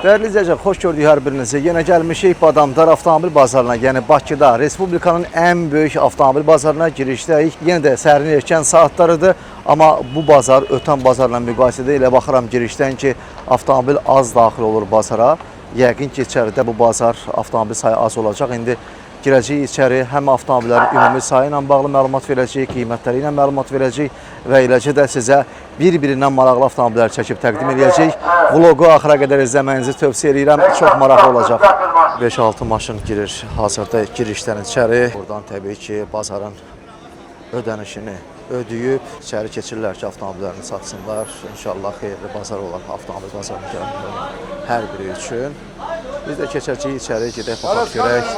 Değerli izləyicilər, xoş gördük hər birinizi. Yenə gəlmişik Badamdar avtomobil bazarına, yəni Bakıda, Respublikanın ən böyük avtomobil bazarına girişdəyik. Yenə də səhərin erkən saatlarıdır, amma bu bazar ötən bazarla müqayisədə elə baxıram girişdən ki, avtomobil az daxil olur bazara. Yəqin ki, içəridə bu bazar avtomobil sayı az olacaq. İndi girəcəyik içəri, həm avtomobillərin ümumi sayı ilə bağlı məlumat verəcəyik, qiymətləri ilə məlumat verəcəyik və eləcə də sizə bir-birindən maraqlı avtomobilləri çəkib təqdim edəcəyik. Vlogu axıra qədər izləməyinizi tövsiyə edirəm, çox maraqlı olacaq. 5-6 maşın girir hazırda girişdən içəri. Buradan təbii ki, bazarın ödənişini ödəyib içəri keçirlər ki, avtomobillərini satsınlar. İnşallah xeyirli bazar olar avtomobil bazarına gələn hər biri üçün. Biz də keçəcəyik içəri, gedək baxaq görək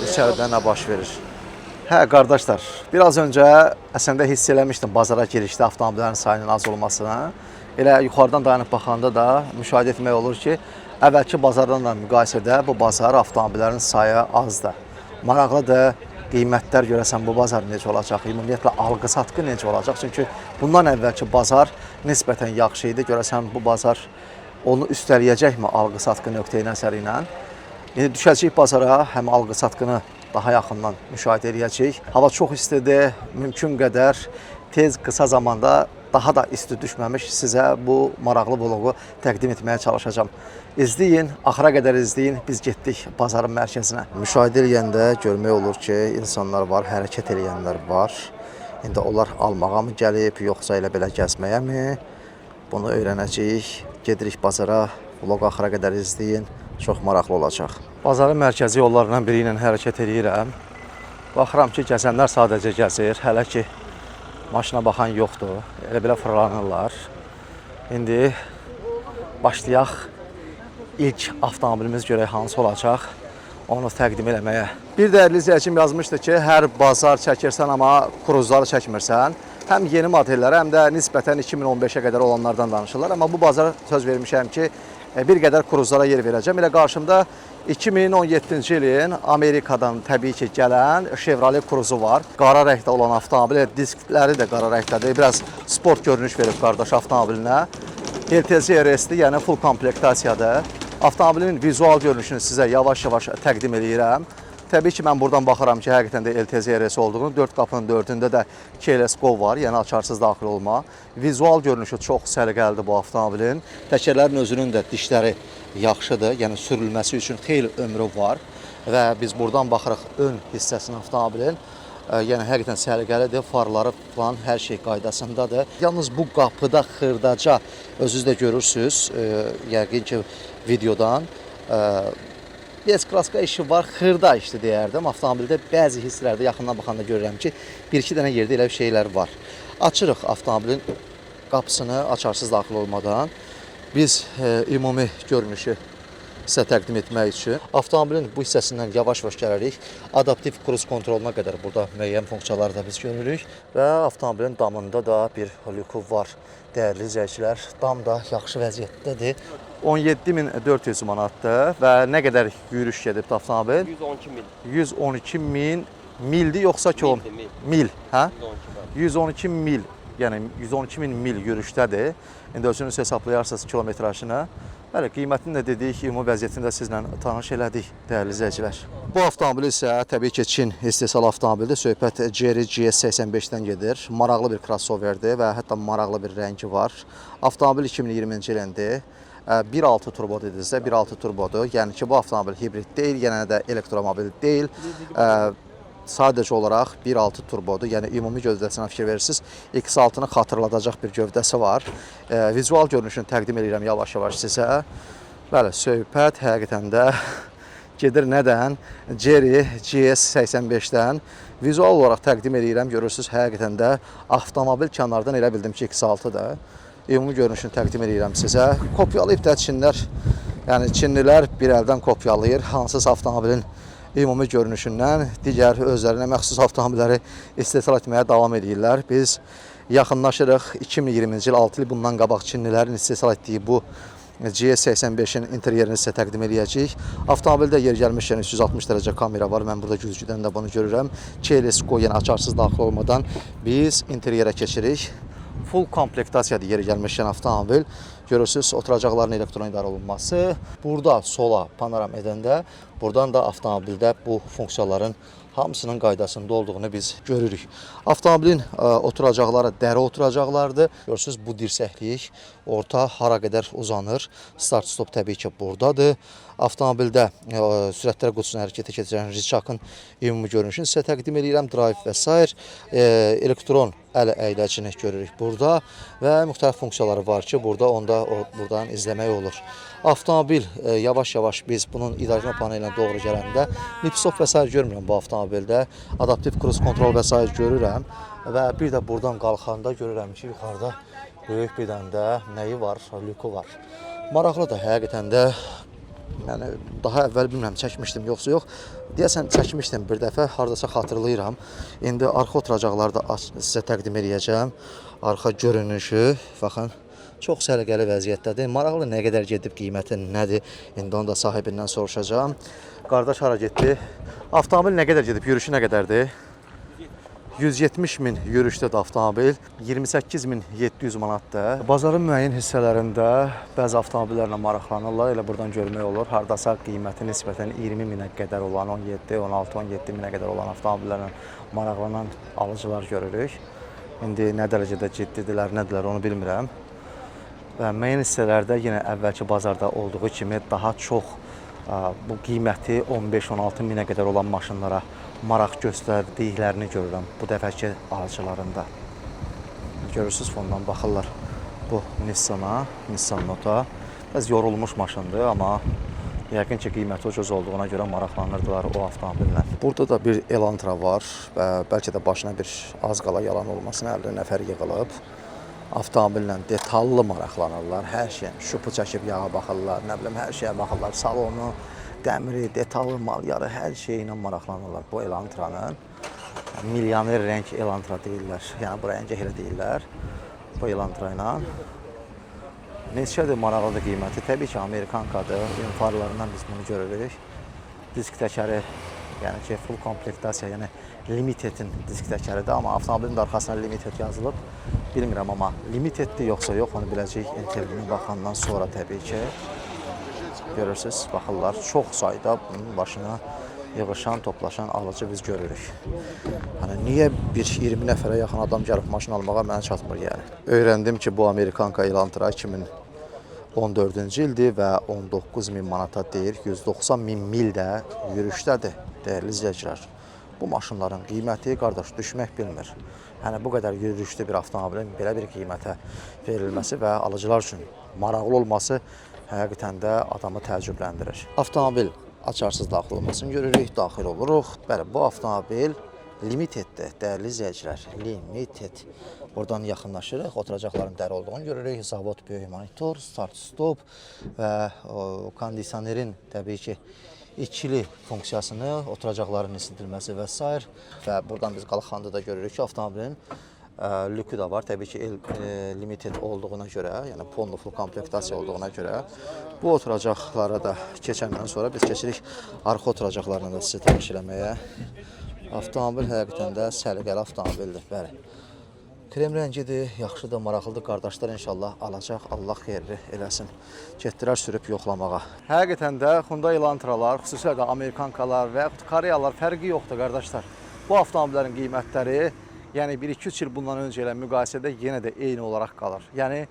içəridə nə baş verir. Hə, qardaşlar, biraz öncə əslində hiss eləmişdim bazara girişdə avtomobillərin sayının az olmasını. Elə yuxarıdan dayanıb baxanda da müşahidə etmək olur ki, əvvəlki bazarlarla müqayisədə bu bazar avtomobillərin sayı azdır. Maraqlıdır, qiymətlər görəsən bu bazar necə olacaq, ümumiyyətlə alqı-satqı necə olacaq. Çünki bundan əvvəlki bazar nisbətən yaxşı idi. Görəsən bu bazar onu üstələyəcəkmi alqı-satqı nöqteyi nəzəri ilə? İndi düşəcəyik bazara, həm alqı-satqını daha yaxından müşahidə edəcəyik. Hava çox istidir, mümkün qədər tez, qısa zamanda daha da isti düşməmiş sizə bu maraqlı vlogu təqdim etməyə çalışacağım. İzləyin, axıra qədər izləyin, biz getdik bazarın mərkəzinə. Müşahidə edəndə görmək olur ki, insanlar var, hərəkət edənlər var. İndi onlar almağa mı gəlib, yoxsa elə belə gəzməyə-mi? Bunu öyrənəcəyik. Gedirik bazara, vlogu axıra qədər izləyin. Çox maraqlı olacaq. Bazarın mərkəzi yollarından biri ilə hərəkət edirəm. Baxıram ki, gəzənlər sadəcə gəzir. Hələ ki, maşına baxan yoxdur. Elə belə fırlanırlar. İndi başlayaq. İlk avtomobilimiz görək hansı olacaq. Onu təqdim eləməyə. Bir dəyərli izləyicim yazmışdı ki, hər bazar çəkirsən, amma kruzları çəkmirsən. Həm yeni modelləri, həm də nisbətən 2015-ə qədər olanlardan danışırlar. Amma bu bazara söz vermişəm ki, bir qədər kruzlara yer verəcəm. Elə qarşımda 2017-ci ilin Amerikadan təbii ki gələn Chevrolet Cruze var. Qara rəngdə olan avtomobil, diskləri də qara rəngdədir. Biraz sport görünüş verib qardaş avtomobilinə. LTZ RS-dir, yəni full komplektasiyadır. Avtomobilin vizual görünüşünü sizə yavaş-yavaş təqdim edirəm. Təbii ki, mən buradan baxıram ki, həqiqətən də LTZ RS olduğunu, 4 qapının 4-ündə də keyless go var, yəni açarsız daxil olma. Vizual görünüşü çox səliqəlidir bu avtomobilin. Təkərlərin özünün də dişləri yaxşıdır, yəni sürülməsi üçün xeyli ömrü var. Və biz buradan baxırıq ön hissəsinin avtomobilin. Yəni həqiqətən səliqəlidir, farları falan hər şey qaydasındadır. Yalnız bu qapıda xırdaca özünüz də görürsünüz, yəqin ki videodan. S-klaska işi var, xırda işdir deyərdim. Avtomobildə bəzi hisslərdə yaxından baxanda görürəm ki, bir-iki dənə yerdə elə şeylər var. Açırıq avtomobilin qapısını açarsız daxil olmadan. Biz ümumi görünüşü sizə təqdim etmək üçün avtomobilin bu hissəsindən yavaş-yavaş gəlirik. Adaptiv kruz kontroluna qədər burada müəyyən funksiyaları da biz görürük. Və avtomobilin damında da bir lüku var. Dəyərli izləyicilər, dam da yaxşı vəziyyətdədir. 17.400 manatdır və nə qədər yürüyüş gedibdir avtomobil? 112 mil. 112 min mildir yoxsa kilometr? Mil, hə? 112 mil, yəni 112 min mil yürüyüşdədir. İndi özünüz hesaplayarsınız kilometrajını. Bəli, qiymətini də dedik, ümumi vəziyyətində sizlə tanış elədik, dəyərli izləyicilər. Bu avtomobil isə təbii ki, Çin istehsal avtomobildir. Söhbət Chery GS85-dən gedir. Maraqlı bir crossoverdir və hətta maraqlı bir rəngi var. Avtomobil 2020-ci ilindir. 1.6 turbodur dedinizsə, 1.6 turbodur. Yəni ki, bu avtomobil hibrid deyil, yenə də elektromobil deyil. Sadəcə olaraq 1.6 turbodur, yəni ümumi gövdəsinə fikir verirsiniz. X6-nı xatırladacaq bir gövdəsi var. Vizual görünüşünü təqdim edirəm yavaş-yavaş sizə. Bəli, söhbət həqiqətən də gedir nədən? Chery GS85-dən. Vizual olaraq təqdim edirəm, görürsünüz həqiqətən də avtomobil kənardan elə bildim ki, X6-dır. Ümumi görünüşünü təqdim edirəm sizə. Kopyalayıb da Çinlər, yəni Çinlilər bir əldən kopyalayır. Hansısa avtomobilin ümumi görünüşündən digər özlərinə məxsus avtomobilləri istehsal etməyə davam edirlər. Biz yaxınlaşırıq 2020-ci il 6 il bundan qabaq Çinlilərin istehsal etdiyi bu GS85-in interyerini sizə təqdim edəcəyik. Avtomobildə yer gəlmişkən 360 dərəcə kamera var. Mən burada güzgüdən də bunu görürəm. Keyless go, yəni açarsız daxil olmadan biz interyerə keçirik. Full komplektasiyadır yeri gəlmişkən avtomobil. Görürsünüz, oturacaqların elektron idarə olunması. Burada sola panoram edəndə, buradan da avtomobildə bu funksiyaların hamısının qaydasında olduğunu biz görürük. Avtomobilin oturacaqları dəri oturacaqlardır. Görürsünüz, bu dirsəklik orta hara qədər uzanır. Start-stop təbii ki buradadır. Avtomobildə sürətlər qutusunu hərəkətə keçirən rıçaqın ümumi görünüşünü sizə təqdim edirəm. Drive və s. Elektron əl əyləcini görürük burada və müxtəlif funksiyaları var ki, burada buradan izləmək olur. Avtomobil yavaş-yavaş biz bunun idarəetmə panelinə doğru gələndə lip-stop və s. görmürəm bu avtomobildə. Adaptiv cruise kontrol və s. görürəm və bir də buradan qalxanda görürəm ki, yuxarıda böyük bir dənə də nəyi var? Lüku var. Maraqlıdır həqiqətən də. Yəni daha əvvəl bilmirəm çəkmişdim yoxsa yox. Deyəsən çəkmişdim bir dəfə, hardasa xatırlayıram. İndi arxa oturacaqları da sizə təqdim edəcəm. Arxa görünüşü, baxın, çox səliqəli vəziyyətdədir. Maraqlı nə qədər gedib, qiyməti nədir? İndi onu da sahibindən soruşacağam. Qardaş hara getdi? Avtomobil nə qədər gedib, yürüyüşü nə qədərdir? 170 min yürüyüşdədir avtomobil, 28.700 manatdır. Bazarın müəyyən hissələrində bəzi avtomobillərlə maraqlanırlar, elə buradan görmək olur. Hardasa qiyməti nisbətən 20 minə qədər olan, 17, 16, 17 minə qədər olan avtomobillərlə maraqlanan alıcılar görürük. İndi nə dərəcədə ciddidirlər, nədirlər onu bilmirəm. Və müəyyən hissələrdə yenə əvvəlki bazarda olduğu kimi daha çox bu qiyməti 15-16 minə qədər olan maşınlara maraq göstərdiklərini görürəm bu dəfəki alıcılarında. Görürsünüz, fondan baxırlar bu Nissan Note-a. Biraz yorulmuş maşındır, amma yəqin ki, qiyməti ucuz olduğuna görə maraqlanırdılar o avtomobillə. Burada da bir Elantra var və bəlkə də başına bir az qala yalan olmasına 50 nəfər yığılıb. Avtomobillə detallı maraqlanırlar, hər şey, şupu çəkib yağa baxırlar, nə bilim, hər şeyə baxırlar, salonu, dəmiri, detallı malyarı, hər şeyi ilə maraqlanırlar bu Elantranın. Milyoner rəng Elantra deyirlər, yəni bu rəngə elə deyirlər bu Elantra ilə. Neçədir maraqlıdır qiyməti? Təbii ki, Amerikankadır, farlarından biz bunu görürük. Disk təkəri, yəni ki, full komplektasiya, yəni Limited'in disk təkəridir, amma avtomobilin də arxasına Limited yazılıb. Bilmirəm, amma Limited'dir yoxsa yox, onu biləcəyik intervyuna baxandan sonra təbii ki. Görürsünüz, baxırlar, çox sayda bunun başına yığışan, toplaşan alıcı biz görürük. Hani niyə bir 20 nəfərə yaxın adam gəlib maşın almağa mənə çatmır yəni. Öyrəndim ki, bu Amerikanka Elantra 2014-cü ildir və 19 min manata deyir, 190 min mil də yürüşdədir, dəyərli izləyicilər. Bu maşınların qiyməti, qardaş, düşmək bilmir. Yəni, bu qədər yürüyüşlü bir avtomobilin belə bir qiymətə verilməsi və alıcılar üçün maraqlı olması həqiqətən də adamı təəccübləndirir. Avtomobil açarsız daxil olmasını görürük, daxil oluruq. Bəli, bu avtomobil Limiteddir, dəyərli izləyicilər, Limited. Buradan yaxınlaşırıq, oturacaqların dəri olduğunu görürük. Zavod böyük monitor, start-stop və kondisionerin təbii ki, ikili funksiyasını, oturacaqların isindilməsi və s. Və buradan biz qalxanda da görürük ki, avtomobilin lükü də var. Təbii ki, Limited olduğuna görə, yəni Ponlu full komplektasiya olduğuna görə bu oturacaqlara da keçəndən sonra biz keçirik arxa oturacaqlarına da sizi tanış eləməyə. Avtomobil həqiqətən də səliqəli avtomobildir. Bəli. Krem rəngidir, yaxşıdır, maraqlıdır. Qardaşlar inşallah alacaq, Allah xeyirli eləsin. Getdilər sürüb yoxlamağa. Həqiqətən də Hyundai Elantralar, xüsusilə də Amerikankalar və yaxud Koreyalar fərqi yoxdur qardaşlar. Bu avtomobillərin qiymətləri, yəni 1-2-3 il bundan öncə ilə müqayisədə yenə də eyni olaraq qalır. Yəni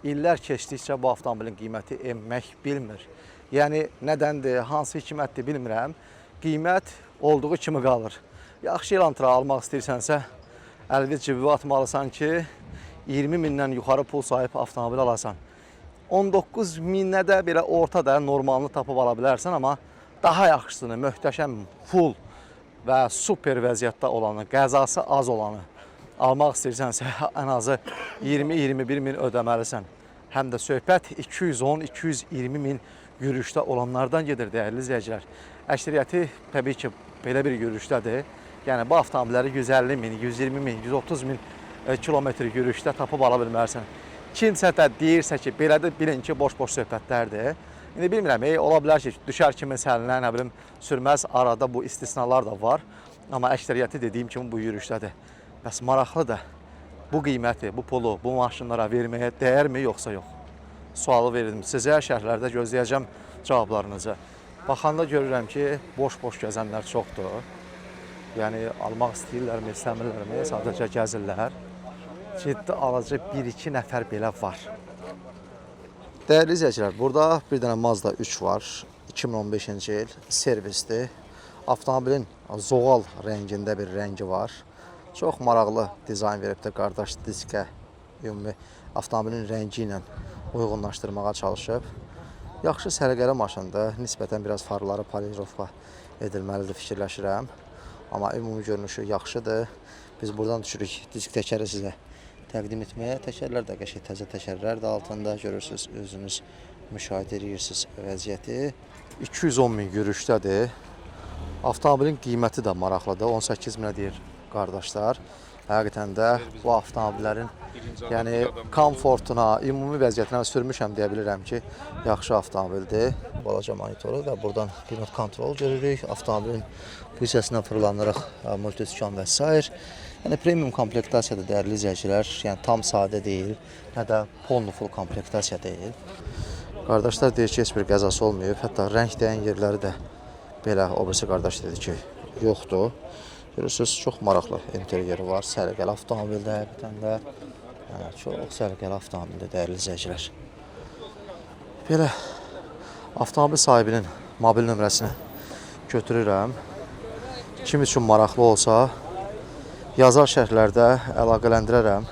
illər keçdikcə bu avtomobilin qiyməti enmək bilmir. Yəni nədəndir, hansı hikmətdir bilmirəm. Qiymət olduğu kimi qalır. Yaxşı Elantra almaq istəyirsənsə, əlini cibivə atmalısan ki, 20 mindən yuxarı pul sahib avtomobil alasan. 19 minə də belə orta da normalını tapıb ala bilərsən, amma daha yaxşısını, möhtəşəm, full və super vəziyyətdə olanı, qəzası az olanı almaq istəyirsənsə, ən azı 20-21 min ödəməlisən. Həm də söhbət 210-220 min yürüyüşdə olanlardan gedir, dəyərli izləyicilər. Əksəriyyəti təbii ki, belə bir yürüyüşdədir. Yəni, bu avtomobilləri 150 min, 120 min, 130 min kilometr yürüyüşdə tapıb ala bilmərsən. Kimsə də deyirsə ki, belə də bilin ki, boş-boş söhbətlərdir. İndi bilmirəm, ola bilər ki, düşər kimi səlinə, nə bilim, sürməz, arada bu istisnalar da var. Amma əksəriyyəti dediyim kimi bu yürüyüşdədir. Bəs maraqlıdır, bu qiyməti, bu pulu, bu maşınlara verməyə dəyərmi, yoxsa yox? sualı verildim. Sizə şərhlərdə gözləyəcəm cavablarınızı. Baxanda görürəm ki, boş-boş gəzənlər çoxdur. Yəni, almaq istəyirlərmi, istəmirlərmi, sadəcə gəzirlər. Ciddi alıcı 1-2 nəfər belə var. Dəyərli izləyicilər, burada bir dənə Mazda 3 var. 2015-ci il servisdir. Avtomobilin zoğal rəngində bir rəngi var. Çox maraqlı dizayn veribdir qardaş diskə. Ümumi avtomobilin rəngi ilə uyğunlaşdırmağa çalışıb. Yaxşı səliqəli maşındır. Nisbətən biraz farları polirovka edilməlidir fikirləşirəm. Amma ümumi görünüşü yaxşıdır. Biz buradan düşürük disk təkəri sizə təqdim etməyə. Təkərlər də qəşəng təzə təkərlər də altında görürsünüz, özünüz müşahidə edirsiniz vəziyyəti. 210 min yürüşdədir. Avtomobilin qiyməti də maraqlıdır. 18 minə deyir qardaşlar. Həqiqətən də bu avtomobillərin komfortuna, ümumi vəziyyətinə sürmüşəm deyə bilirəm ki, yaxşı avtomobildir. Balaca monitoru və buradan qiymət kontrol görürük. Avtomobilin bu hissəsinə fırlanırıq, multiskan və s. Yəni premium komplektasiyadır dəyərli izləyicilər. Yəni tam sadə deyil, nə də polnu full komplektasiya deyil. Qardaşlar deyir ki, heç bir qəzası olmayıb. Hətta rəng dəyən yerləri də belə o birisi qardaş dedi ki, yoxdur. Görürsünüz, çox maraqlı interyeri var. Səliqəli avtomobildə həqiqətən də çox səliqəli avtomobildir dəyərli izləyicilər. Belə avtomobil sahibinin mobil nömrəsini götürürəm. Kim üçün maraqlı olsa yazar şərhlərdə əlaqələndirərəm.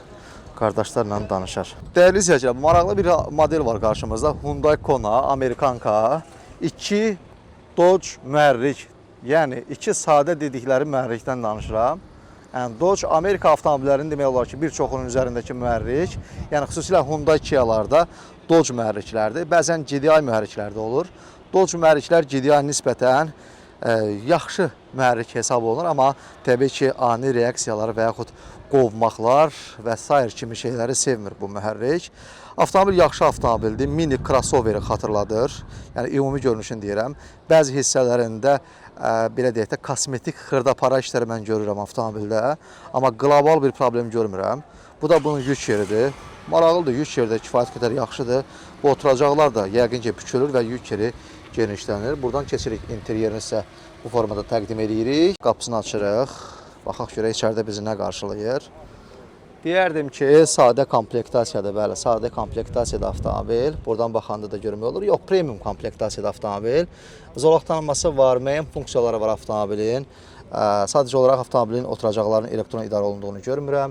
Qardaşlarla danışar. Dəyərli izləyicilər, maraqlı bir model var qarşımızda. Hyundai Kona, Amerikanka, 2 Dodge mühərrik. Yəni, 2 sadə dedikləri mühərrikdən danışıram. Yəni, Dodge Amerika avtomobillərinin demək olar ki, bir çoxunun üzərindəki mühərrik. Yəni, xüsusilə Hyundai Kia'larda Dodge mühərriklərdir. Bəzən GDI mühərriklər də olur. Dodge mühərriklər GDI nisbətən yaxşı mühərrik hesab olunur. Amma təbii ki, ani reaksiyaları və yaxud qovmaqlar və s. kimi şeyləri sevmir bu mühərrik. Avtomobil yaxşı avtomobildir. Mini crossoveri xatırladır. Yəni, ümumi görünüşünü deyirəm. Bəzi hissələrində belə deyək də, kosmetik xırdapara işləri mən görürəm avtomobildə. Amma qlobal bir problem görmürəm. Bu da bunun yük yeridir. Maraqlıdır, yük yeri də kifayət qədər yaxşıdır. Bu oturacaqlar da yəqin ki, bükülür və yük yeri genişlənir. Buradan keçirik, interyerini sizə bu formada təqdim edirik. Qapısını açırıq. Baxaq görək içəridə bizi nə qarşılayır. Deyərdim ki, sadə komplektasiyadır, bəli, sadə komplektasiyadır avtomobil. Buradan baxanda da görmək olur. Yox, premium komplektasiyadır avtomobil. Zolaq tanınması var, müəyyən funksiyaları var avtomobilin. Sadəcə olaraq avtomobilin oturacaqlarının elektron idarə olunduğunu görmürəm.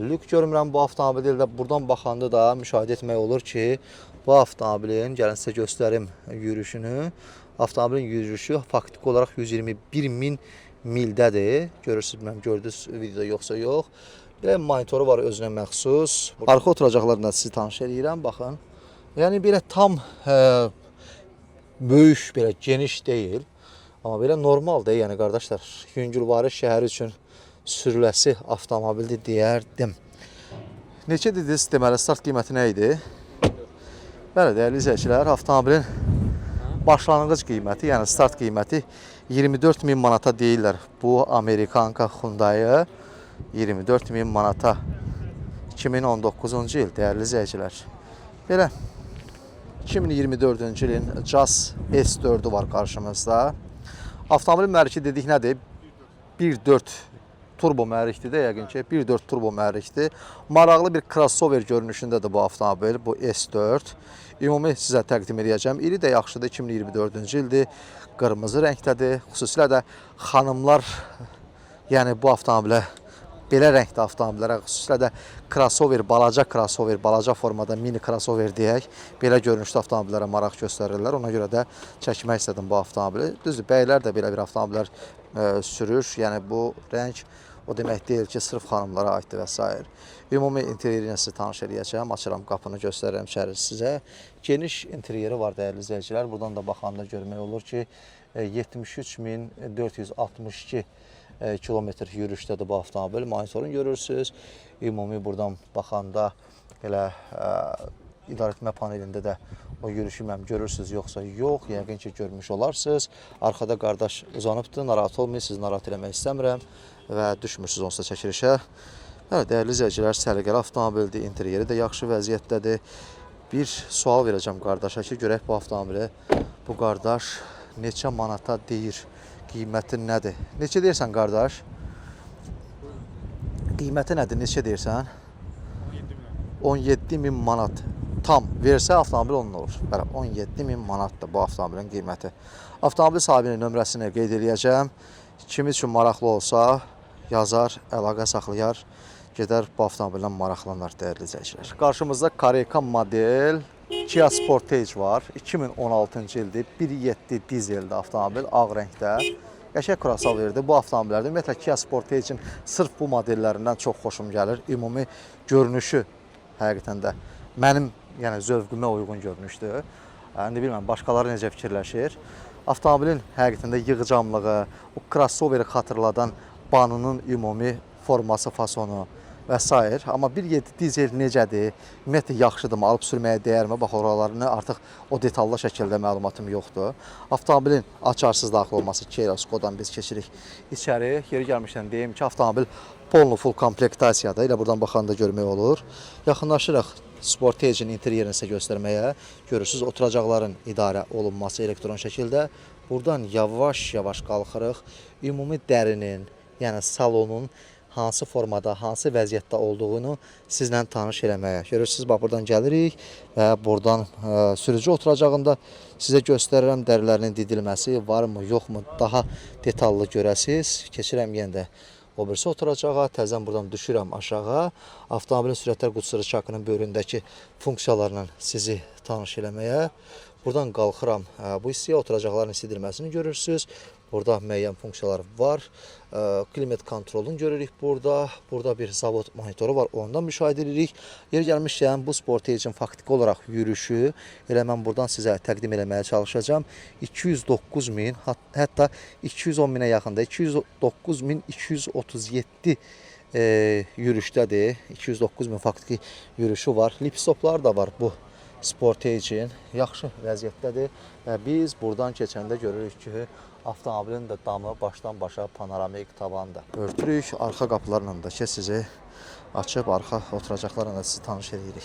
Lük görmürəm bu avtomobildə. Buradan baxanda da müşahidə etmək olur ki, bu avtomobilin, gəlin sizə göstərim yürüyüşünü. Avtomobilin yürüyüşü faktiki olaraq 121 min mildədir. Görürsünüz, mən gördünüz videoda yoxsa yox. Belə monitoru var özünə məxsus. Arxa oturacaqlarla sizi tanış edirəm, baxın. Yəni belə tam böyük, belə geniş deyil. Amma belə normaldır, yəni qardaşlar. Yüngülvari şəhər üçün sürüləsi avtomobildir deyərdim. Neçə dediniz, deməli start qiyməti nə idi? Bəli, dəyərli izləyicilər, avtomobilin başlanğıc qiyməti, yəni start qiyməti 24 min manata deyirlər. Bu Amerikanka Hyundai 24 min manata 2019-cu il dəyərli izləyicilər. Belə 2024-cü ilin Jazz S4-ü var qarşımızda. Avtomobilin mühərriki dedik nədir? 1.4 turbo mühərrikdir də yəqin ki, 1.4 turbo mühərrikdir. Maraqlı bir crossover görünüşündədir bu avtomobil, bu S4. Ümumi sizə təqdim edəcəm. İri də yaxşıdır, 2024-cü ildir. Qırmızı rəngdədir. Xüsusilə də xanımlar, yəni bu avtomobilə, belə rəngdə avtomobillərə, xüsusilə də crossover, balaca formada mini crossover deyək, belə görünüşlü avtomobillərə maraq göstərirlər. Ona görə də çəkmək istədim bu avtomobili. Düzdür, bəylər də belə bir avtomobillər sürür. Yəni bu rəng o demək deyil ki, sırf xanımlara aiddir və s. Ümumi interyerinə sizi tanış edəcəm. Açıram qapını, göstərirəm içəri sizə. Geniş interyeri var dəyərli izləyicilər. Buradan da baxanda görmək olur ki, 73.462 kilometr yürüyüşdədir bu avtomobil. Monitorunu görürsünüz. Ümumi buradan baxanda elə idarəetmə panelində də o yürüyüşü görürsünüz yoxsa yox. Yəqin ki, görmüş olarsınız. Arxada qardaş uzanıbdır. Narahat olmayın, sizi narahat eləmək istəmirəm və düşmürsünüz onsuz da çəkilişə. Dəyərli izləyicilər, səliqəli avtomobildir. İnteryeri də yaxşı vəziyyətdədir. Bir sual verəcəm qardaşa ki, görək bu avtomobili bu qardaş neçə manata deyir, qiyməti nədir? Neçə deyirsən qardaş? Qiyməti nədir, neçə deyirsən? 17.000 manat. Tam versə avtomobil onun olur. Bəli, 17.000 manatdır bu avtomobilin qiyməti. Avtomobil sahibinin nömrəsini qeyd edəcəm. Kim üçün maraqlı olsa yazar, əlaqə saxlayar, gedər bu avtomobillə maraqlanar dəyərli izləyicilər. Qarşımızda Kareka model Kia Sportage var. 2016-cı ildir. 1.7 dizelli avtomobil, ağ rəngdə. Qəşəng kurasal verdi. Bu avtomobillərdə ümumiyyətlə Kia Sportage'in sırf bu modellərindən çox xoşum gəlir. Ümumi görünüşü həqiqətən də mənim zövqümə uyğun görünüşdür. İndi bilmirəm başqaları necə fikirləşir. Avtomobilin həqiqətən də yığcamlığı, o crossoveri xatırladan banının ümumi forması, fasonu və s. Amma 1.7 dizel necədir? Ümumiyyətlə yaxşıdırmı? Alıb sürməyə dəyərmi? Bax, oralarını artıq o detallı şəkildə məlumatım yoxdur. Avtomobilin açarsız daxil olması Kia Skodan biz keçirik içəri. Yeri gəlmişdən deyim ki, avtomobil full komplektasiyadır. Elə buradan baxanda görmək olur. Yaxınlaşırıq Sportage'in interyerini sizə göstərməyə. Görürsünüz, oturacaqların idarə olunması elektron şəkildə. Buradan yavaş-yavaş qalxırıq. Ümumi dərinin, yəni salonun hansı formada, hansı vəziyyətdə olduğunu sizlə tanış eləməyə. Görürsünüz, bax, buradan gəlirik və buradan sürücü oturacağında sizə göstərirəm dərilərinin didilməsi varmı, yoxmu, daha detallı görəsiz. Keçirəm yenə də o birisi oturacağa, təzən buradan düşürəm aşağı. Avtomobilin sürətlər qutusu çakının böyründəki funksiyalarla sizi tanış eləməyə. Buradan qalxıram, bu hissəyə oturacaqların isidilməsini görürsünüz. Burada müəyyən funksiyalar var. Klimat kontrolunu görürük burada. Burada bir zavod monitoru var, ondan müşahidə edirik. Yer gəlmişkən bu Sportage'in faktiki olaraq yürüyüşü elə mən buradan sizə təqdim eləməyə çalışacağım. 209.000, hətta 210.000-ə yaxında, 209.237 yürüşdədir. 209.000 faktiki yürüyüşü var. Lip stoplar da var bu Sportage'in. Yaxşı vəziyyətdədir və biz buradan keçəndə görürük ki, avtomobilin də damı başdan başa panoramik tavandır. Örtürük, arxa qapılarla da ki, sizi açıb arxa oturacaqlarla da sizi tanış edirik.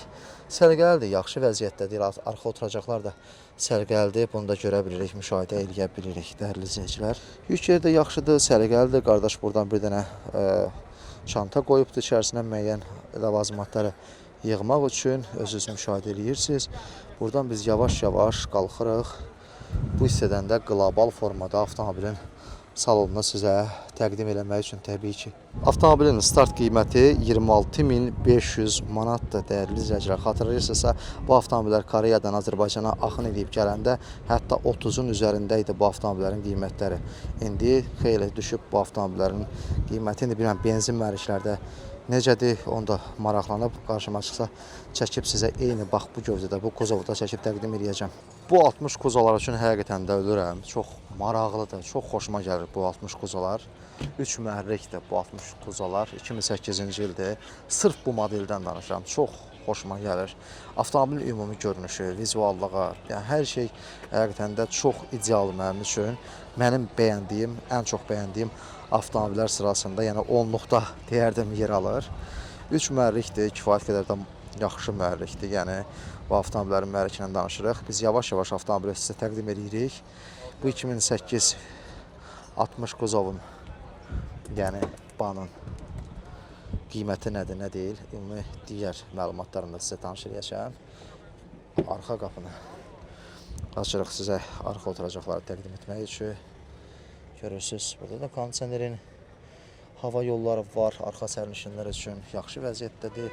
Sərgəlidir, yaxşı vəziyyətdədir. Arxa oturacaqlar da sərgəlidir. Bunu da görə bilirik, müşahidə eləyə bilirik, dəyərli izləyicilər. Yük yeri də yaxşıdır, sərgəlidir. Qardaş buradan bir dənə çanta qoyubdur içərisinə müəyyən ləvazimatları yığmaq üçün. Özünüz müşahidə edirsiniz. Buradan biz yavaş-yavaş qalxırıq. Bu hissədən də qlobal formada avtomobilin salonunu sizə təqdim eləmək üçün təbii ki. Avtomobilin start qiyməti 26.500 manatdır dəyərli izləyicilər. Xatırlayırsınızsa, bu avtomobillər Koreyadan Azərbaycana axın edib gələndə hətta 30-un üzərində idi bu avtomobillərin qiymətləri. İndi xeyli düşüb bu avtomobillərin qiyməti. İndi bilməm, benzin mühərriklərdə necədir, onu da maraqlanıb qarşıma çıxsa çəkib sizə eyni bax bu gövdədə, bu kuzovda çəkib təqdim edəcəm. Bu 60 kuzolar üçün həqiqətən də ölürəm. Çox maraqlıdır, çox xoşuma gəlir bu 60 kuzolar. 3 mühərrikdir bu 60 kuzolar. 2008-ci ildir. Sırf bu modeldən danışıram. Çox xoşuma gəlir. Avtomobilin ümumi görünüşü, vizuallığı, yəni hər şey həqiqətən də çox ideal mənim üçün. Mənim bəyəndiyim, ən çox bəyəndiyim avtomobillər sırasında, yəni 10-luqda deyərdim yer alır. 3 mühərrikdir, kifayət qədər də yaxşı mühərrikdir. Yəni bu avtomobillərin mühərrikindən danışırıq. Biz yavaş-yavaş avtomobili sizə təqdim edirik. Bu 2008 60 kuzovun, yəni banın qiyməti nədir, nə deyil? Ümumi digər məlumatlarını da sizə tanış edəcəm. Arxa qapını açırıq sizə arxa oturacaqları təqdim etmək üçün. Görürsünüz, burada da kondisionerin hava yolları var, arxa sərnişinlər üçün yaxşı vəziyyətdədir.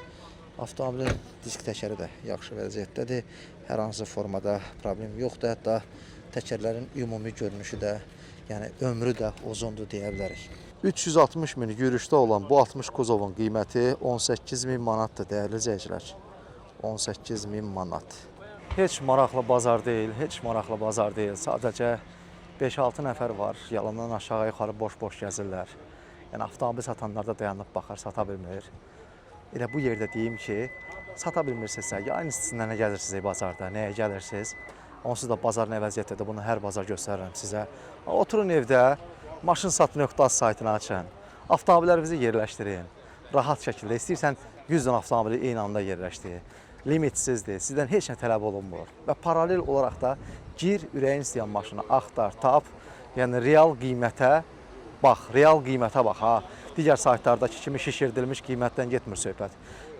Avtomobilin disk təkəri də yaxşı vəziyyətdədir. Hər hansı formada problem yoxdur. Hətta təkərlərin ümumi görünüşü də, yəni ömrü də uzundur deyə bilərik. 360.000 yürüşdə olan bu 60 kuzovun qiyməti 18.000 manatdır dəyərli izləyicilər. 18.000 manat. Heç maraqlı bazar deyil, heç maraqlı bazar deyil. Sadəcə 5-6 nəfər var, yalandan aşağı yuxarı boş-boş gəzirlər. Yəni avtomobil satanlar da dayanıb baxar, sata bilmir. Elə bu yerdə deyim ki, sata bilmirsinizsə, yayın istisində nə gəlirsiniz bazarda, nəyə gəlirsiniz? Onsuz da bazar nə vəziyyətdədir, bunu hər bazar göstərirəm sizə. Oturun evdə, maşınsat.az saytını açın, avtomobillərinizi yerləşdirin. Rahat şəkildə, istəyirsən 100 dənə avtomobili eyni anda yerləşdirin. limitsizdir. Sizdən heç nə tələb olunmur. Və paralel olaraq da gir ürəyin istəyən maşını axtar, tap. Yəni real qiymətə bax, real qiymətə bax ha. Digər saytlardakı kimi şişirdilmiş qiymətdən getmir söhbət.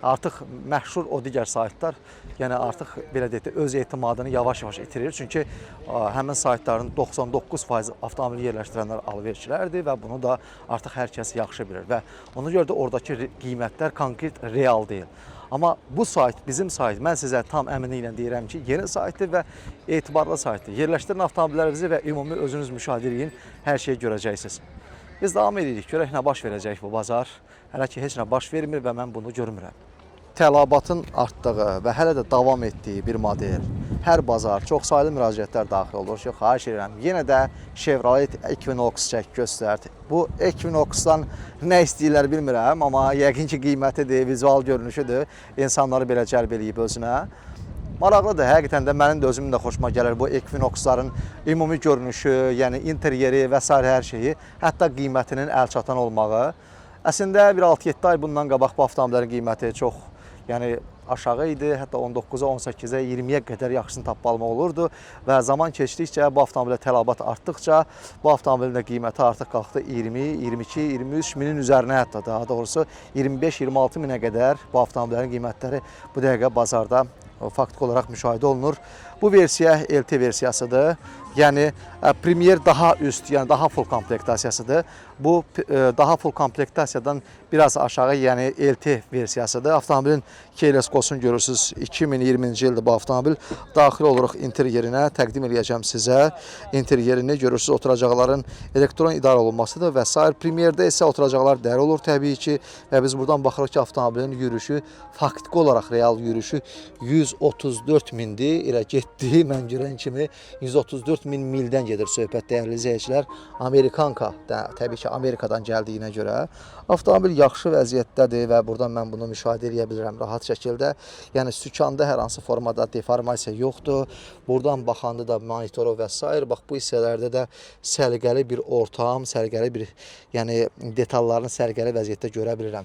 Artıq məşhur o digər saytlar, yəni artıq belə deyək də öz etimadını yavaş-yavaş itirir. Çünki həmin saytların 99% avtomobil yerləşdirənlər alverçilərdir və bunu da artıq hər kəs yaxşı bilir və ona görə də oradakı qiymətlər konkret real deyil. Amma bu sayt, bizim sayt, mən sizə tam əminliklə deyirəm ki, yeni saytdır və etibarlı saytdır. Yerləşdirin avtomobillərinizi və ümumi özünüz müşahidə edin, hər şeyi görəcəksiniz. Biz davam edirik, görək nə baş verəcək bu bazar. Hələ ki, heç nə baş vermir və mən bunu görmürəm. Tələbatın artdığı və hələ də davam etdiyi bir model. Hər bazar çox saylı müraciətlər daxil olur ki, xahiş edirəm, yenə də Chevrolet Equinox çək göstərdi. Bu Equinox-dan nə istəyirlər bilmirəm, amma yəqin ki, qiymətidir, vizual görünüşüdür, insanları belə cəlb eləyib özünə. Maraqlıdır, həqiqətən də mənim də özümün də xoşuma gəlir bu Equinox-ların ümumi görünüşü, yəni interyeri və s. hər şeyi, hətta qiymətinin əlçatan olmağı. Əslində bir 6-7 ay bundan qabaq bu avtomobillərin qiyməti çox aşağı idi, hətta 19-a, 18-ə, 20-yə qədər yaxşısını tapmaq olurdu və zaman keçdikcə bu avtomobilə tələbat artdıqca bu avtomobilin də qiyməti artıq qalxdı 20, 22, 23 minin üzərinə, hətta daha doğrusu 25-26 minə qədər bu avtomobillərin qiymətləri bu dəqiqə bazarda faktiki olaraq müşahidə olunur. Bu versiya LT versiyasıdır. Yəni Premier daha üst, yəni daha full komplektasiyasıdır. Bu daha full komplektasiyadan biraz aşağı, yəni LT versiyasıdır. Avtomobilin Keyleskosunu görürsünüz. 2020-ci ildir bu avtomobil. Daxil olaraq interyerinə təqdim edəcəm sizə. İnteryerini görürsünüz, oturacaqların elektron idarə olunmasıdır və s. Premierdə isə oturacaqlar dəri olur təbii ki və biz buradan baxırıq ki, avtomobilin yürüyüşü faktiki olaraq real yürüyüşü 134 mindir. Elə getdi, mən görən kimi 134 min mildən gedir söhbət, dəyərli izləyicilər. Amerikanka, təbii ki, Amerikadan gəldiyinə görə avtomobil yaxşı vəziyyətdədir və buradan mən bunu müşahidə edə bilirəm rahat şəkildə. Yəni sükanda hər hansı formada deformasiya yoxdur. Buradan baxanda da monitoru və s. Bax bu hissələrdə də səliqəli bir ortam, səliqəli bir, yəni detallarını səliqəli vəziyyətdə görə bilirəm.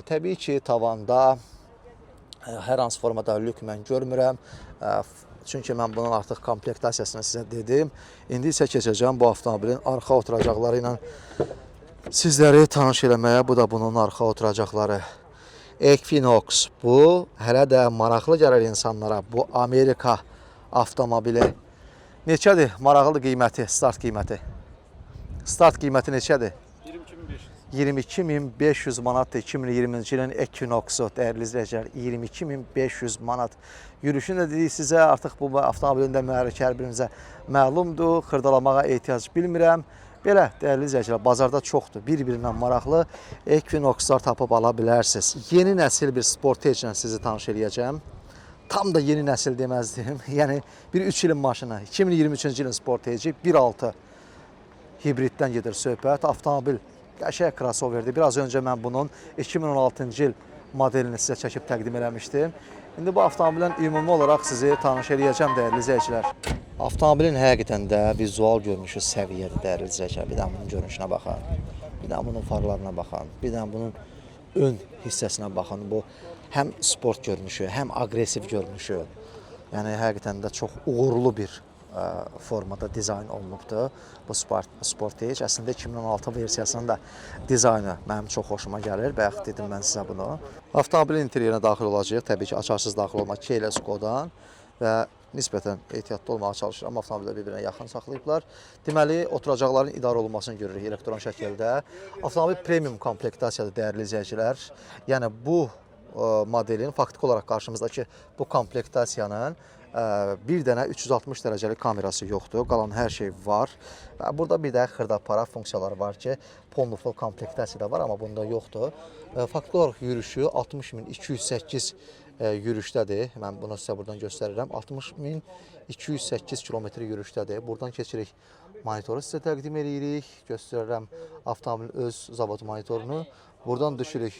Təbii ki, tavanda hər hansı formada lük mən görmürəm. Çünki mən bunun artıq komplektasiyasını sizə dedim. İndi isə keçəcəm bu avtomobilin arxa oturacaqları ilə sizləri tanış eləməyə. Bu da bunun arxa oturacaqları. Equinox. Bu hələ də maraqlı gəlir insanlara. Bu Amerika avtomobili. Neçədir? Maraqlı qiyməti, start qiyməti. Start qiyməti neçədir? 22.500 manatdır 2020-ci ilin Equinox-u, dəyərli izləyicilər, 22.500 manat. Yürüyüşünü də dedik sizə, artıq bu avtomobilin də mühərriki hər birimizə məlumdur, xırdalamağa ehtiyac bilmirəm. Belə, dəyərli izləyicilər, bazarda çoxdur, bir-birindən maraqlı Equinox-lar tapıb ala bilərsiniz. Yeni nəsil bir Sportage ilə sizi tanış edəcəm. Tam da yeni nəsil deməzdim, yəni bir 3 ilin maşını, 2023-cü ilin Sportage, 1.6 hibriddən gedir söhbət, avtomobil qəşəng crossoverdir. Biraz öncə mən bunun 2016-cı il modelini sizə çəkib təqdim eləmişdim. İndi bu avtomobilin ümumi olaraq sizi tanış edəcəm, dəyərli izləyicilər. Avtomobilin həqiqətən də vizual görünüşü səviyyədir, dəyərli izləyicilər. Bir də bunun görünüşünə baxın, bir də bunun farlarına baxın, bir də bunun ön hissəsinə baxın. Bu həm sport görünüşü, həm aqressiv görünüşü. Yəni həqiqətən də çox uğurlu bir formada dizayn olunubdur bu Sportage. Əslində 2016 versiyasının da dizaynı mənim çox xoşuma gəlir. Bayaq dedim mən sizə bunu. Avtomobilin interyerinə daxil olacaq. Təbii ki, açarsız daxil olmaq Keyleskosdan və nisbətən ehtiyatlı olmağa çalışıram. Avtomobillər bir-birinə yaxın saxlayıblar. Deməli, oturacaqların idarə olunmasını görürük elektron şəkildə. Avtomobil premium komplektasiyadır, dəyərli izləyicilər. Yəni bu modelin faktiki olaraq qarşımızdakı bu komplektasiyanın bir dənə 360 dərəcəlik kamerası yoxdur. Qalan hər şey var. Və burada bir də xırdapara funksiyaları var ki, Polnufol komplektasiyada var, amma bunda yoxdur. Faktiki olaraq yürüyüşü 60.208 yürüyüşdədir. Mən bunu sizə buradan göstərirəm. 60.208 kilometr yürüyüşdədir. Buradan keçirik. Monitoru sizə təqdim edirik. Göstərirəm avtomobilin öz zavod monitorunu. Buradan düşürük.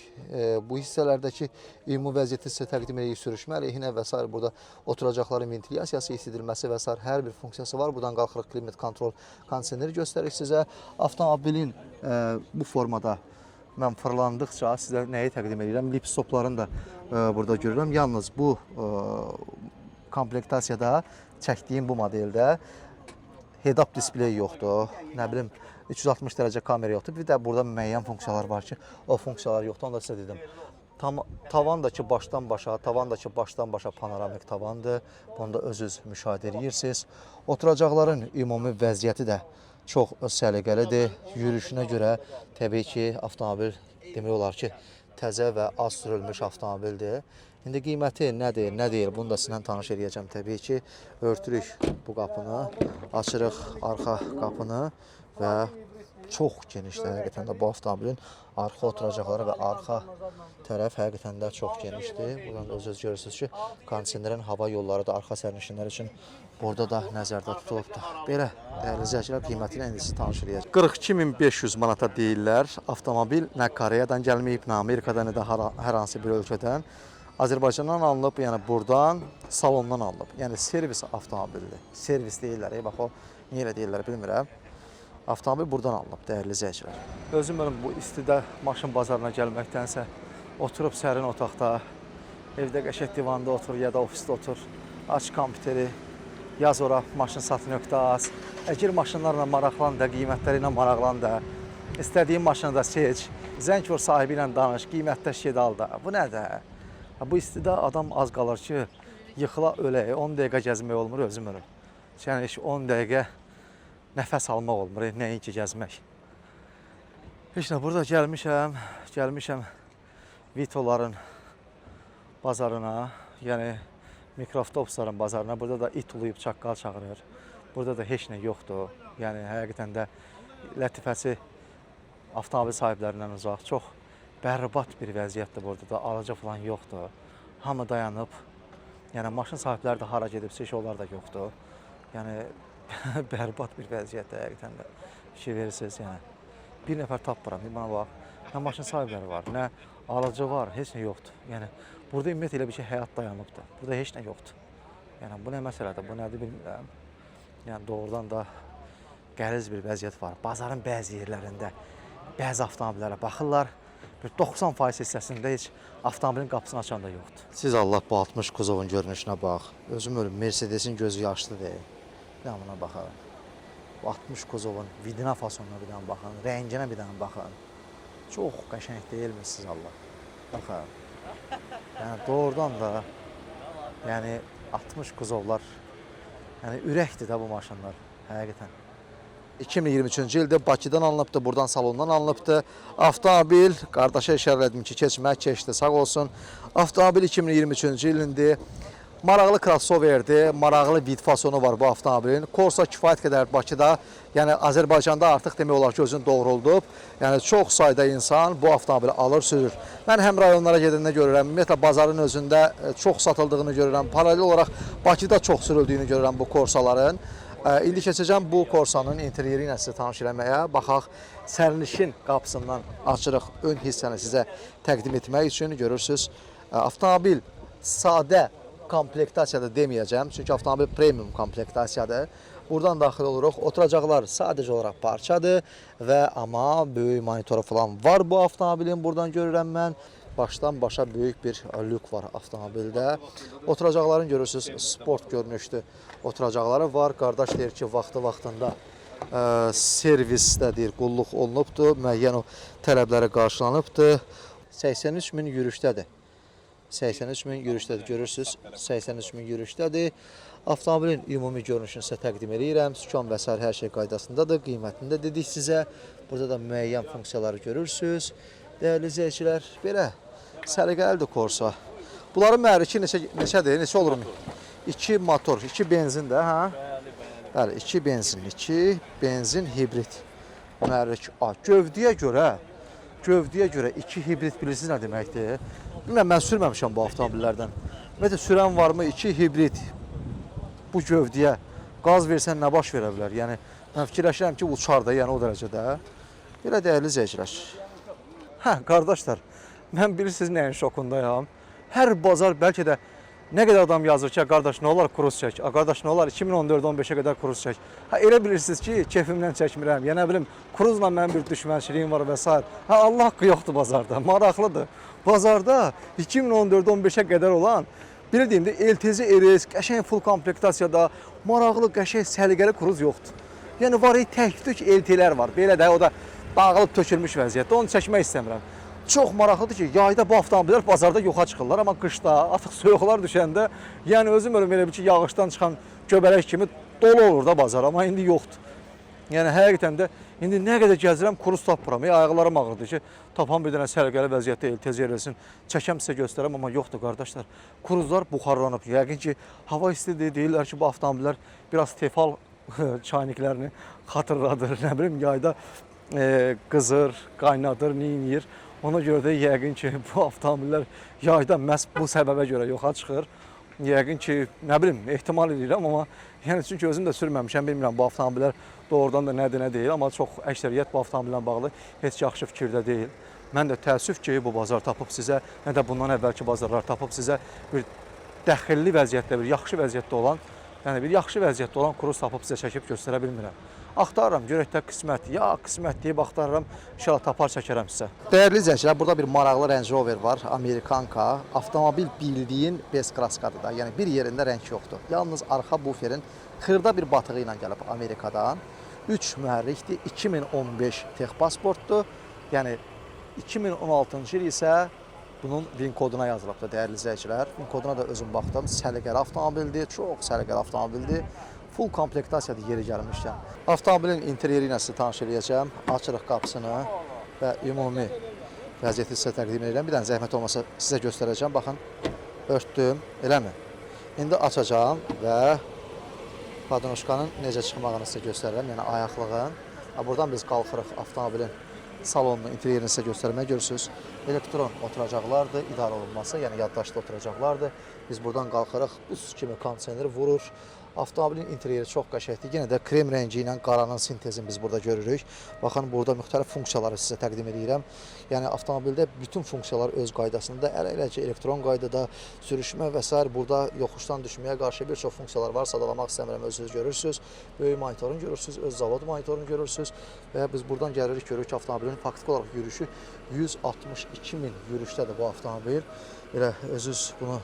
Bu hissələrdəki ümumi vəziyyəti sizə təqdim edirik. Sürüşmə əleyhinə və s. Burada oturacaqların ventilyasiyası, isidilməsi və s. hər bir funksiyası var. Buradan qalxırıq, klimat kontrol kondisioneri göstəririk sizə. Avtomobilin bu formada mən fırlandıqca sizə nəyi təqdim edirəm? Lip stoplarını da burada görürəm. Yalnız bu komplektasiyada çəkdiyim bu modeldə head-up display yoxdur. Nə bilim 360 dərəcə kamera yoxdur. Bir də burada müəyyən funksiyalar var ki, o funksiyalar yoxdur. Onu da sizə dedim. Tavandakı başdan başa panoramik tavandır. Bunu da özünüz müşahidə edirsiniz. Oturacaqların ümumi vəziyyəti də çox səliqəlidir. Yürüyüşünə görə təbii ki, avtomobil demək olar ki, təzə və az sürülmüş avtomobildir. İndi qiyməti nədir, nə deyil, bunu da sizinlə tanış edəcəm. Təbii ki, örtürük bu qapını, açırıq arxa qapını və çox genişdir. Həqiqətən də bu avtomobilin arxa oturacaqları və arxa tərəf həqiqətən də çox genişdir. Buradan da özünüz görürsünüz ki, kondisionerin hava yolları da arxa sərnişinlər üçün burada da nəzərdə tutulubdur. Belə, dəyərli izləyicilər, qiyməti ilə indi sizi tanış edəcəm. 42.500 manata deyirlər. Avtomobil nə Koreyadan gəlməyib, nə Amerikadan, nə də hər hansı bir ölkədən. Azərbaycandan alınıb, yəni buradan, salondan alınıb. Yəni servis avtomobildir. Servis deyirlər, bax o, niyə elə deyirlər bilmirəm. Avtomobil buradan alınıb, dəyərli izləyicilər. Özüm bu istidə maşın bazarına gəlməkdənsə, oturub sərin otaqda, evdə qəşəng divanda otur ya da ofisdə otur, aç kompüteri, yaz ora maşınsatı.az, əgir maşınlarla maraqlan da, qiymətləri ilə maraqlan da, istədiyin maşını da seç, zəng vur sahibi ilə danış, qiymətdə şed al da. Bu nədir? Bu istidə adam az qalır ki, yıxıla öləyə, 10 dəqiqə gəzmək olmur, özüm ölüm. Yəni, 10 dəqiqə nəfəs almaq olmur, nəinki gəzmək. Heç nə, burada gəlmişəm Vitoların bazarına, yəni mikroavtobusların bazarına. Burada da it uluyub çaqqal çağırır. Burada da heç nə yoxdur. Yəni, həqiqətən də lətifəsi avtomobil sahiblərindən uzaq. Çox bərbad bir vəziyyətdir burada da, alıcı falan yoxdur. Hamı dayanıb, yəni maşın sahibləri də hara gedibsə, heç onlar da yoxdur. Yəni, bərbad bir vəziyyətdir həqiqətən də. Fikir verirsiniz, yəni. Bir nəfər tapmıram, bana bax. Nə maşın sahibləri var, nə alıcı var, heç nə yoxdur. Yəni, burada ümumiyyət elə bir şey həyat dayanıbdır. Burada heç nə yoxdur. Yəni, bu nə məsələdir, bu nədir bilmirəm. Yəni, doğrudan da qəliz bir vəziyyət var. Bazarın bəzi yerlərində bəzi avtomobillərə baxırlar. 90% hissəsində heç avtomobilin qapısını açan da yoxdur. Siz Allah bu 60 kuzovun görünüşünə bax. Özüm ölüm, Mercedesin gözü yaşlı deyil. Bir buna baxın. Bu 60 kuzovun vidina fasonuna bir dənə baxın, rənginə bir dənə baxın. Çox qəşəng deyilmi siz Allah? Baxın. Yəni doğrudan da yəni 60 kuzovlar yəni ürəkdir də bu maşınlar həqiqətən. 2023-cü ildə Bakıdan alınıbdı, buradan salondan alınıbdı. Avtomobil, qardaşa işarələdim ki, keçdi, sağ olsun. Avtomobil 2023-cü ilindir. Maraqlı crossoverdir, maraqlı vid fasonu var bu avtomobilin. Corsa kifayət qədər Bakıda, yəni Azərbaycanda artıq demək olar ki, özünü doğruldub. Yəni çox sayda insan bu avtomobili alır, sürür. Mən həm rayonlara gedəndə görürəm, ümumiyyətlə bazarın özündə çox satıldığını görürəm. Paralel olaraq Bakıda çox sürüldüyünü görürəm bu Corsaların. İndi keçəcəm bu Corsanın interyeri ilə sizə tanış eləməyə. Baxaq, sərnişin qapısından açırıq ön hissəni sizə təqdim etmək üçün. Görürsünüz, avtomobil sadə komplektasiyada deməyəcəm, çünki avtomobil premium komplektasiyadır. Buradan daxil oluruq, oturacaqlar sadəcə olaraq parçadır və amma böyük monitoru falan var bu avtomobilin. Buradan görürəm mən. Başdan başa böyük bir lük var avtomobildə. Oturacaqların görürsünüz, sport görünüşlü oturacaqları var. Qardaş deyir ki, vaxtında servisdədir, qulluq olunubdur, müəyyən o tələbləri qarşılanıbdır. 83 min yürüşdədir. 83 min yürüşdədir, görürsünüz, 83 min yürüşdədir. Avtomobilin ümumi görünüşünü sizə təqdim edirəm. Sükan və sair hər şey qaydasındadır, qiymətini də dedik sizə. Burada da müəyyən funksiyaları görürsünüz. Dəyərli izləyicilər, belə səliqəlidir Corsa. Bunların mühərriki neçədir, neçə olur? 2 motor, 2 benzin də, hə? Bəli, 2 benzin hibrid mühərrik. Gövdəyə görə 2 hibrid bilirsiniz nə deməkdir? Bilməm, mən sürməmişəm bu avtomobillərdən. Ümumiyyətlə, sürən varmı 2 hibrid bu gövdəyə qaz versən nə baş verə bilər? Yəni, mən fikirləşirəm ki, uçar da, yəni o dərəcədə. Belə dəyərli izləyicilər. Hə, qardaşlar, mən bilirsiniz nəyin şokundayam. Hər bazar bəlkə də Nə qədər adam yazır ki, qardaş nə olar kruz çək, qardaş nə olar 2014-15-ə qədər kruz çək. Ha elə bilirsiniz ki, keyfimdən çəkmirəm. Ya nə bilim, kruzla mənim bir düşmənçiliyim var və s. Ha Allah haqqı yoxdur bazarda. Maraqlıdır. Bazarda 2014-15-ə qədər olan bildiyimdə LTZ RS, qəşəng full komplektasiyada, maraqlı, qəşəng, səliqəli kruz yoxdur. Yəni var tək-tük LT-lər var. Belə də o da dağılıb tökülmüş vəziyyətdə. Onu çəkmək istəmirəm. Çox maraqlıdır ki, yayda bu avtomobillər bazarda yoxa çıxırlar, amma qışda, artıq soyuqlar düşəndə, yəni özüm elə bir ki, yağışdan çıxan göbələk kimi dolu olur da bazar, amma indi yoxdur. Yəni həqiqətən də indi nə qədər gəzirəm, kruz tapmıram. Ayaqlarım ağrıdır ki, tapan bir dənə səliqəli vəziyyətdə LTZ RS-in çəkəm sizə göstərəm, amma yoxdur qardaşlar. Kruzlar buxarlanıb. Yəqin ki, hava istidir, deyirlər ki, bu avtomobillər biraz tefal çayniklərini xatırladır. Nə bilim, yayda qızır, qaynadır, neyinir. Ona görə də yəqin ki, bu avtomobillər yayda məhz bu səbəbə görə yoxa çıxır. Yəqin ki, nə bilim, ehtimal edirəm, amma yəni çünki özüm də sürməmişəm, bilmirəm bu avtomobillər doğrudan da nədir, nə deyil, amma çox əksəriyyət bu avtomobillə bağlı heç yaxşı fikirdə deyil. Mən də təəssüf ki, bu bazar tapıb sizə, nə də bundan əvvəlki bazarlar tapıb sizə bir dəxilli vəziyyətdə, bir yaxşı vəziyyətdə olan, yəni bir yaxşı vəziyyətdə olan kruz tapıb sizə çəkib göstərə bilmirəm. Axtarıram, görək də qismət, ya qismət deyib axtarıram, inşallah tapar çəkərəm sizə. Dəyərli izləyicilər, burada bir maraqlı Range Rover var, Amerikanka. Avtomobil bildiyin bez kraskadır da, yəni bir yerində rəng yoxdur. Yalnız arxa buferin xırda bir batığı ilə gəlib Amerikadan. 3 mühərrikdir, 2015 texpasportdur. Yəni 2016-cı il isə bunun VIN koduna yazılıbdır, dəyərli izləyicilər. VIN koduna da özüm baxdım, səliqəli avtomobildir, çox səliqəli avtomobildir. Full komplektasiyadır yeri gəlmişkən. Avtomobilin interyeri ilə sizə tanış edəcəm. Açırıq qapısını və ümumi vəziyyəti sizə təqdim edirəm. Bir dənə zəhmət olmasa sizə göstərəcəm. Baxın, örtdüm, eləmi? İndi açacağım və padnoşkanın necə çıxmağını sizə göstərirəm, yəni ayaqlığın. Buradan biz qalxırıq avtomobilin salonunu, interyerini sizə göstərməyə görürsünüz. Elektron oturacaqlardır, idarə olunması, yəni yaddaşda oturacaqlardır. Biz buradan qalxırıq, buz kimi kondisioneri vurur. Avtomobilin interyeri çox qəşəngdir. Yenə də krem rəngi ilə qaranın sintezini biz burada görürük. Baxın, burada müxtəlif funksiyaları sizə təqdim edirəm. Yəni avtomobildə bütün funksiyalar öz qaydasında, eləcə elektron qaydada, sürüşmə və s. burada yoxuşdan düşməyə qarşı bir çox funksiyalar var. Sadalamaq istəmirəm, özünüz görürsünüz. Böyük monitorunu görürsünüz, öz zavod monitorunu görürsünüz və biz buradan gəlirik, görürük ki, avtomobilin faktiki olaraq yürüyüşü 162 min yürüyüşdədir bu avtomobil. Elə özünüz bunu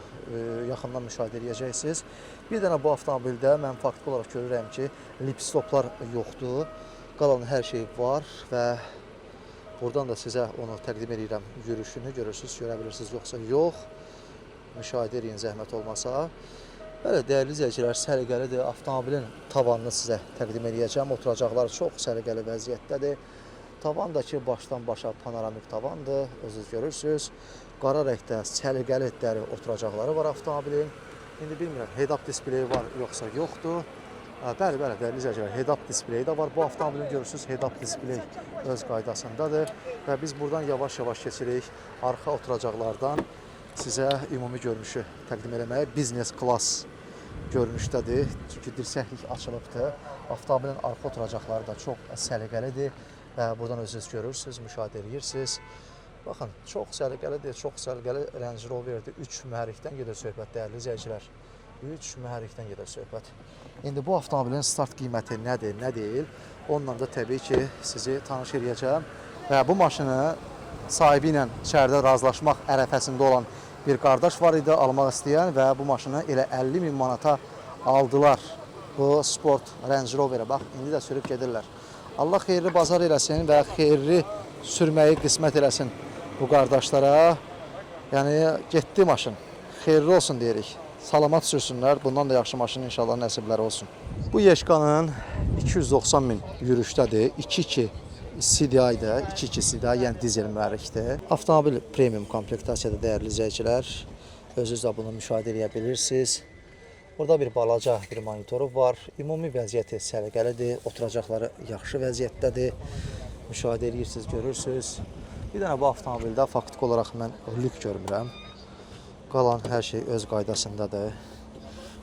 yaxından müşahidə edəcəksiniz. Bir dənə bu avtomobildə mən faktiki olaraq görürəm ki, lip stoplar yoxdur. Qalan hər şey var və buradan da sizə onu təqdim edirəm. Yürüyüşünü görürsünüz, görə bilirsiniz, yoxsa yox. Müşahidə edin zəhmət olmasa. Bəli, dəyərli izləyicilər, səliqəlidir. Avtomobilin tavanını sizə təqdim edəcəm. Oturacaqlar çox səliqəli vəziyyətdədir. Tavan da ki, başdan başa panoramik tavandır, özünüz görürsünüz. Qara rəngdə səliqəli dəri oturacaqları var avtomobilin. İndi bilmirəm, head-up displeyi var, yoxsa yoxdur. Bəli, dəyərli izləyicilər, head-up displeyi də var. Bu avtomobilin görürsünüz, head-up displey öz qaydasındadır. Və biz buradan yavaş-yavaş keçirik. Arxa oturacaqlardan sizə ümumi görünüşü təqdim eləməyə. Business class görünüşdədir. Çünki dirsəklik açılıbdır. Avtomobilin arxa oturacaqları da çox səliqəlidir. Və buradan özünüz görürsünüz, müşahidə edirsiniz. Baxın, çox səliqəlidir, çox səliqəli Range Rover'dir. 3 mühərrikdən gedir söhbət, dəyərli izləyicilər. 3 mühərrikdən gedir söhbət. İndi bu avtomobilin start qiyməti nədir, nə deyil? Onunla da təbii ki, sizi tanış edəcəm. Və bu maşını sahibi ilə içəridə razılaşmaq ərəfəsində olan bir qardaş var idi, almaq istəyən və bu maşını elə 50 min manata aldılar. Bu sport Range Rover'ə bax, indi də sürüb gedirlər. Allah xeyirli bazar eləsin və xeyirli sürməyi qismət eləsin bu qardaşlara. Yəni, getdi maşın. Xeyirli olsun deyirik. Salamat sürsünlər. Bundan da yaxşı maşın inşallah nəsibləri olsun. Bu Yeşkanın 290 min yürüşdədir. 2.2 CDI-də, 2.2 CDI, yəni dizel mühərrikdir. Avtomobil premium komplektasiyada dəyərli izləyicilər. Özünüz də bunu müşahidə edə bilirsiniz. Burada bir balaca bir monitoru var. Ümumi vəziyyəti səliqəlidir. Oturacaqları yaxşı vəziyyətdədir. Müşahidə edirsiniz, görürsünüz. Bir dənə bu avtomobildə faktiki olaraq mən lük görmürəm. Qalan hər şey öz qaydasındadır.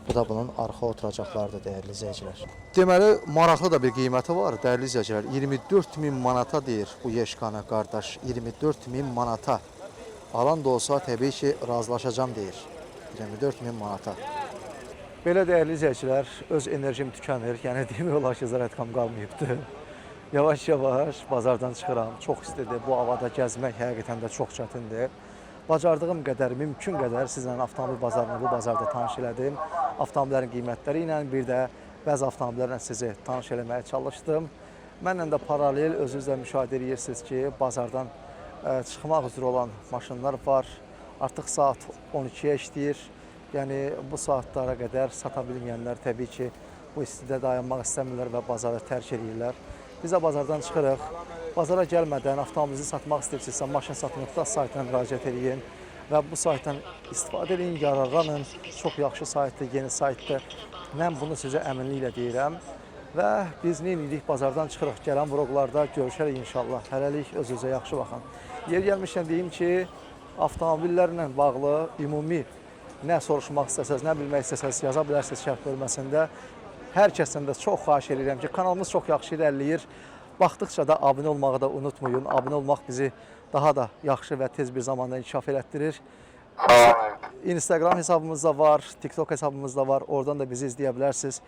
Bu da bunun arxa oturacaqlarıdır, dəyərli izləyicilər. Deməli, maraqlı da bir qiyməti var, dəyərli izləyicilər. 24 min manata deyir bu Yeşkanı qardaş. 24 min manata. Alan da olsa təbii ki, razılaşacam deyir. 24 min manata. Belə dəyərli izləyicilər, öz enerjim tükənir. Yəni demək olar ki, zərərətkam qalmayıbdı. Yavaş-yavaş bazardan çıxıram. Çox istidir. Bu havada gəzmək həqiqətən də çox çətindir. Bacardığım qədər, mümkün qədər sizlə avtomobil bazarını bu bazarda tanış elədim. Avtomobillərin qiymətləri ilə, bir də bəzi avtomobillərlə sizi tanış eləməyə çalışdım. Mənlə də paralel özünüz də müşahidə edirsiniz ki, bazardan çıxmaq üzrə olan maşınlar var. Artıq saat 12-yə işləyir. Yəni bu saatlara qədər sata bilməyənlər təbii ki, bu istidə dayanmaq istəmirlər və bazarı tərk edirlər. Biz də bazardan çıxırıq. Bazara gəlmədən avtomobilinizi satmaq istəyirsinizsə, maşın satmaqda saytına müraciət edin və bu saytdan istifadə edin, yararlanın. Çox yaxşı saytdır, yeni saytdır. Mən bunu sizə əminliklə deyirəm. Və biz nə edirik? Bazardan çıxırıq. Gələn vloqlarda görüşərik inşallah. Hələlik özünüzə yaxşı baxın. Yer gəlmişkən deyim ki, avtomobillərlə bağlı ümumi nə soruşmaq istəsəz, nə bilmək istəsəz yaza bilərsiniz şərh bölməsində. Hər kəsdən də çox xahiş edirəm ki, kanalımız çox yaxşı irəliləyir. Baxdıqca da abunə olmağı da unutmayın. Abunə olmaq bizi daha da yaxşı və tez bir zamanda inkişaf elətdirir. Instagram hesabımız da var, TikTok hesabımız da var. Oradan da bizi izləyə bilərsiniz.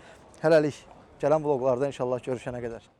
Hələlik gələn vloqlarda inşallah görüşənə qədər.